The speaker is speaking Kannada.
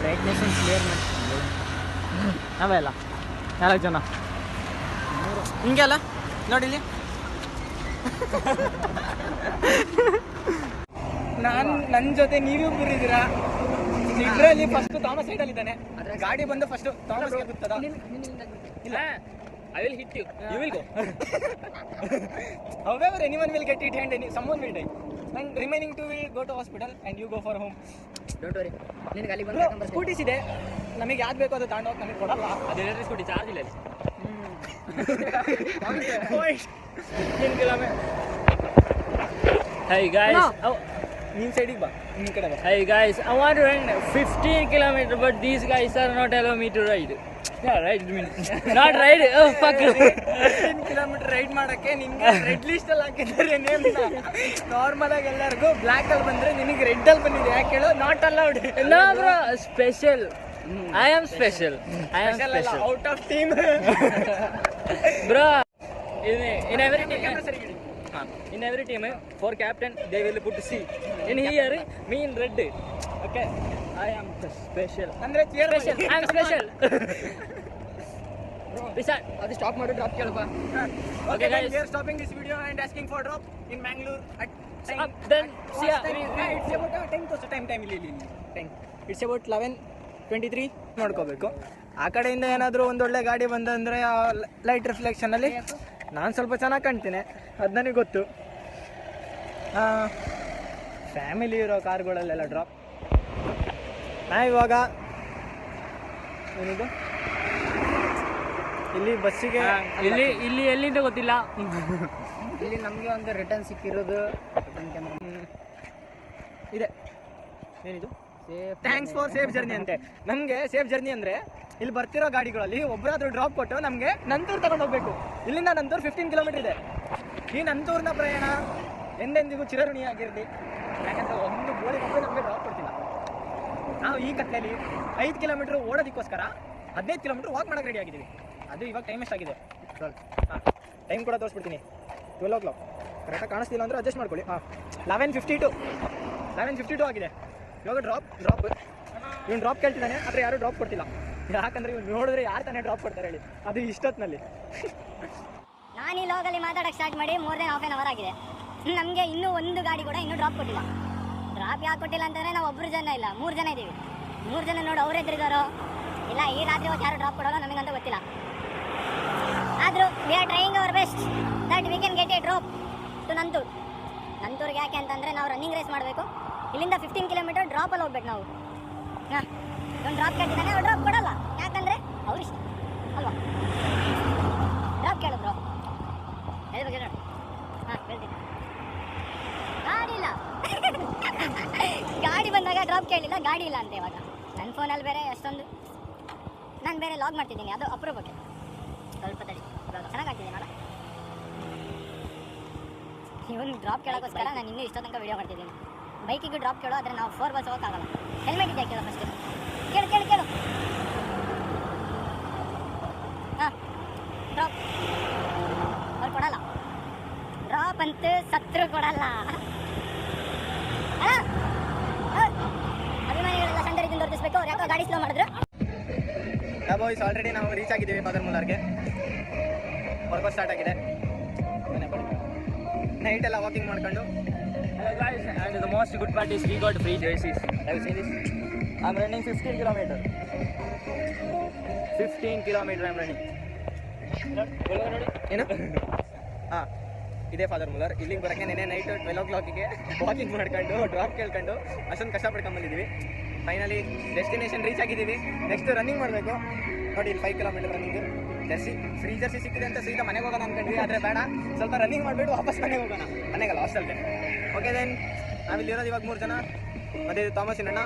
ಬ್ರೈಟ್ನೆಸ್ ಕ್ಲಿಯರ್ ಮಾಡ್ತೀವಿ ನಾವೇ ಅಲ್ಲ 4 ಜನ ಹಿಂಗೆ ಅಲ್ಲ ನೋಡಿಲಿ ನನ್ನ ಜೊತೆ ನೀವಿಬ್ಬರು ಇದ್ದೀರಾ ಇಬ್ಬರಲ್ಲಿ ಫಸ್ಟ್ ಥಾಮಸ್ ಸೈಡಲ್ಲಿ ಇದ್ದಾನೆ ಗಾಡಿ ಬಂದು ಫಸ್ಟ್ ಥಾಮಸ್ಗೆ ಗೊತ್ತದ ಇಲ್ಲ I will hit you. You will go. However, anyone will get hit and someone will die. And remaining two will go to hospital and you go for home. Don't worry. ನಿನಗೆ ಅಲ್ಲಿ ಬಂದು ಸ್ಕೂಟೀಸ್ ಇದೆ ನಮಗೆ ಯಾವ್ದು ಬೇಕೋ ಅದು ತಗೊಂಡು ಹೋಗಿ ನಮಗೆ ಕೊಡಲ್ಲ ಅದು ಎಲೆಕ್ಟ್ರಿಕ್ ಸ್ಕೂಟಿ ಚಾರ್ಜ್ ಇಲ್ಲ Hey guys. New side ba. Hey guys, I want to run 15 km but these guys are not allowing me to ride. Yeah, ride means not ride. Oh fuck. 15 km ride ಮಾಡಕ್ಕೆ ನಿಮಗೆ ರೆಡ್ ಲಿಸ್ಟ್ ಅಲ್ಲಿ ಹಾಕಿದ್ದಾರೆ ನೇಮ್ ನಾರ್ಮಲ್ ಆಗಿ ಎಲ್ಲರಿಗೂ ಬ್ಲಾಕ್ ಅಲ್ಲಿ ಬಂದ್ರೆ ನಿಮಗೆ ರೆಡ್ ಅಲ್ಲಿ ಬಂದಿದೆ ಯಾಕೆ ಹೇಳು not allowed no bro special I am special. I am special. Out of team. Bro, in every team. In every team, for captain, they will put C. In here, me in red. Okay. I am special. Andre cheer special. I am special. Bro, adu stop madu drop kelpa. Okay guys, we are stopping this video and asking for drop in Mangalore at time. Then see it's about time ಇಲ್ಲಿ 10. It's about 11:23 ನೋಡ್ಕೋಬೇಕು ಆ ಕಡೆಯಿಂದ ಏನಾದರೂ ಒಂದೊಳ್ಳೆ ಗಾಡಿ ಬಂದಂದರೆ ಲೈಟ್ ರಿಫ್ಲೆಕ್ಷನಲ್ಲಿ ನಾನು ಸ್ವಲ್ಪ ಚೆನ್ನಾಗಿ ಕಾಣ್ತೀನಿ ಅದು ನನಗೆ ಗೊತ್ತು ಫ್ಯಾಮಿಲಿ ಇರೋ ಕಾರ್ಗಳಲ್ಲೆಲ್ಲ ಡ್ರಾಪ್ ಇವಾಗ ಏನಿದು ಇಲ್ಲಿ ಬಸ್ಸಿಗೆ ಇಲ್ಲಿ ಎಲ್ಲಿಂದ ಗೊತ್ತಿಲ್ಲ ಇಲ್ಲಿ ನಮಗೆ ಒಂದು ರಿಟರ್ನ್ ಸಿಕ್ಕಿರೋದು ಇದೆ ಏನಿದು ಥ್ಯಾಂಕ್ಸ್ ಫಾರ್ ಸೇಫ್ ಜರ್ನಿ ಅಂತೆ ನಮಗೆ ಸೇಫ್ ಜರ್ನಿ ಅಂದರೆ ಇಲ್ಲಿ ಬರ್ತಿರೋ ಗಾಡಿಗಳಲ್ಲಿ ಒಬ್ಬರಾದ್ರೂ ಡ್ರಾಪ್ ಕೊಟ್ಟು ನಮಗೆ ನಂತೂರು ತಗೊಂಡು ಹೋಗ್ಬೇಕು ಇಲ್ಲಿಂದ ನಂತೂರು 15 ಕಿಲೋಮೀಟರ್ ಇದೆ ಈ ನಂತೂರಿನ ಪ್ರಯಾಣ ಎಂದೆಂದಿಗೂ ಚಿರಋಣಿಯಾಗಿರಲಿ ಯಾಕಂದರೆ ಒಂದು ಗೋಳಿ ಮಕ್ಕಳು ನಮಗೆ ಡ್ರಾಪ್ ಕೊಡ್ತಿಲ್ಲ ನಾವು ಈ ಕತ್ತಲೆಯಲ್ಲಿ 5 ಕಿಲೋಮೀಟ್ರ್ ಓಡೋದಕ್ಕೋಸ್ಕರ 15 ಕಿಲೋಮೀಟ್ರ್ ವಾಕ್ ಮಾಡೋಕ್ಕೆ ರೆಡಿ ಆಗಿದ್ದೀವಿ ಅದು ಇವಾಗ ಟೈಮ್ ಎಷ್ಟಾಗಿದೆ ಹಾಂ ಟೈಮ್ ಕೂಡ ತೋರಿಸ್ಬಿಡ್ತೀನಿ 12 o'clock ಕರೆಕ್ಟಾಗಿ ಕಾಣಿಸ್ತಿಲ್ಲ ಅಂದರೆ ಅಡ್ಜಸ್ಟ್ ಮಾಡ್ಕೊಳ್ಳಿ ಹಾಂ 11:52 ಆಗಿದೆ ಇವಾಗ ಡ್ರಾಪ್ ಇವನು ಡ್ರಾಪ್ ಕೇಳ್ತಿದ್ದಾನೆ ಆದರೆ ಯಾರೂ ಡ್ರಾಪ್ ಕೊಡ್ತಿಲ್ಲ ಯಾಕಂದರೆ ಇವ್ನು ನೋಡಿದ್ರೆ ಯಾರು ತಾನೇ ಡ್ರಾಪ್ ಕೊಡ್ತಾರೆ ಹೇಳಿ ಅದು ಇಷ್ಟೊತ್ತಿನಲ್ಲಿ ನಾನು ಈ ಲೋಗಲ್ಲಿ ಮಾತಾಡೋಕ್ಕೆ ಸ್ಟಾರ್ಟ್ ಮಾಡಿ more than half an hour ಆಗಿದೆ ನಮಗೆ ಇನ್ನೂ ಒಂದು ಗಾಡಿ ಕೂಡ ಇನ್ನೂ ಡ್ರಾಪ್ ಕೊಟ್ಟಿಲ್ಲ ಡ್ರಾಪ್ ಯಾಕೆ ಕೊಟ್ಟಿಲ್ಲ ಅಂತಂದರೆ ನಾವು ಒಬ್ಬರು ಜನ ಇಲ್ಲ 3 ಜನ ಇದ್ದೀವಿ 3 ಜನ ನೋಡಿ ಅವ್ರು ಎದುರಿದಾರೋ ಇಲ್ಲ ಈ ರಾತ್ರಿ ಹೊತ್ತು ಯಾರು ಡ್ರಾಪ್ ಕೊಡೋಲ್ಲ ನನಗಂತೂ ಗೊತ್ತಿಲ್ಲ ಆದರೂ we are trying our best that we can get a drop to ನಂತೂರ್ಗೆ ಯಾಕೆ ಅಂತಂದರೆ ನಾವು ರನ್ನಿಂಗ್ ರೇಸ್ ಮಾಡಬೇಕು ಇಲ್ಲಿಂದ 15 ಕಿಲೋಮೀಟರ್ ಡ್ರಾಪಲ್ಲಿ ಹೋಗ್ಬೇಕು ನಾವು ಹಾಂ ಒಂದು ಡ್ರಾಪ್ ಕೇಳ್ತಿದ್ದಾನೆ ಅವ್ರು ಡ್ರಾಪ್ ಕೊಡೋಲ್ಲ ಯಾಕಂದರೆ ಅವ್ರು ಇಷ್ಟ ಅಲ್ವಾ ಡ್ರಾಪ್ ಕೇಳು ಬ್ರೋ ಹೇಳ್ಬೇಕು ನೋಡಿ ಹಾಂ ಹೇಳ್ತೀನಿ ಗಾಡಿ ಇಲ್ಲ ಗಾಡಿ ಬಂದಾಗ ಡ್ರಾಪ್ ಕೇಳಿಲ್ಲ ಗಾಡಿ ಇಲ್ಲ ಅಂತ ಇವಾಗ ನನ್ನ ಫೋನಲ್ಲಿ ಬೇರೆ ಅಷ್ಟೊಂದು ನಾನು ಬೇರೆ ಲಾಗ್ ಮಾಡ್ತಿದ್ದೀನಿ ಅದು ಅಪ್ರೂಪಕ್ಕೆ ಸ್ವಲ್ಪ ತಡಿ ಚೆನ್ನಾಗಿ ಆಗ್ತಿದ್ದೀನಿ ನೋಡ ಇವನು ಡ್ರಾಪ್ ಕೇಳೋಕ್ಕೋಸ್ಕರ ನಾನು ಇನ್ನೂ ಇಷ್ಟೋ ತನಕ ವೀಡಿಯೋ ಮಾಡ್ತಿದ್ದೀನಿ ಬೈಕಿಗೆ ಡ್ರಾಪ್ ಕೇಳೋ ಆದರೆ ನಾವು 4 ಬಸ್ ಹೋಗೋಕ್ಕಾಗಲ್ಲ ಹೆಲ್ಮೆಟ್ ಇದೆಯಾ ಕೇಳೋ ಫಸ್ಟ್ ಕೇಳು ಹಾಂ ಡ್ರಾಪ್ ಅವ್ರು ಕೊಡಲ್ಲ ಡ್ರಾಪ್ ಅಂತೂ ಸತ್ರು ಕೊಡಲ್ಲ ಅಭಿಮಾನಿಗಳೆಲ್ಲ ಸಂಡರಿದಿಂದ ವರ್ತಿಸ್ಬೇಕು ಅವ್ರು ಯಾಕೋ ಗಾಡಿ ಸ್ಲೋ ಮಾಡಿದ್ರು ಬಾಯ್ಸ್ ಆಲ್ರೆಡಿ ನಾವು ರೀಚ್ ಆಗಿದ್ದೀವಿ ಬಾಗಲ್ಮುಲಾರ್ಗೆ ವರ್ಕೌಟ್ ಸ್ಟಾರ್ಟ್ ಆಗಿದೆ ನೈಟ್ ಎಲ್ಲ ವಾಕಿಂಗ್ ಮಾಡ್ಕೊಂಡು hello guys and the most good part is we got free jerseys have you seen this I'm running 15 kilometers 15 kilometers I'm running ಏನು ಹಾಂ ಇದೇ ಫಾದರ್ ಮುಲ್ಲರ್ ಇಲ್ಲಿಗೆ ಬರೋಕ್ಕೆ ನೆನೆ ನೈಟ್ 12 o'clockಗೆ ವಾಕಿಂಗ್ ಮಾಡ್ಕೊಂಡು ಡ್ರಾಪ್ ಕೇಳ್ಕೊಂಡು ಅಷ್ಟೊಂದು ಕಷ್ಟಪಡ್ಕೊಂಬಂದಿದ್ದೀವಿ ಫೈನಲಿ ಡೆಸ್ಟಿನೇಷನ್ ರೀಚ್ ಆಗಿದ್ದೀವಿ ನೆಕ್ಸ್ಟ್ ರನ್ನಿಂಗ್ ಮಾಡಬೇಕು ನೋಡಿ ಇಲ್ಲಿ 5 kilometers ರನ್ನಿಂಗ್ ಫ್ರೀ ಜರ್ಸಿ ಸಿಕ್ಕಿದೆ ಅಂತ ಸೀದಾ ಮನೆಗೆ ಹೋಗೋಣ ಅಂದ್ಕೊಂಡ್ವಿ ಆದರೆ ಬೇಡ ಸ್ವಲ್ಪ ರನ್ನಿಂಗ್ ಮಾಡಿಬಿಟ್ಟು ವಾಪಸ್ ಮನೆಗೆ ಹೋಗೋಣ ಮನೆಗಲ್ಲ ಹಾಸ್ಟೆಲ್ಗೆ ಓಕೆ ದೆನ್ ನಾವಿಲ್ಲಿರೋದು ಇವಾಗ 3 ಜನ ಮತ್ತು ಥಾಮಸ್ ಅಣ್ಣ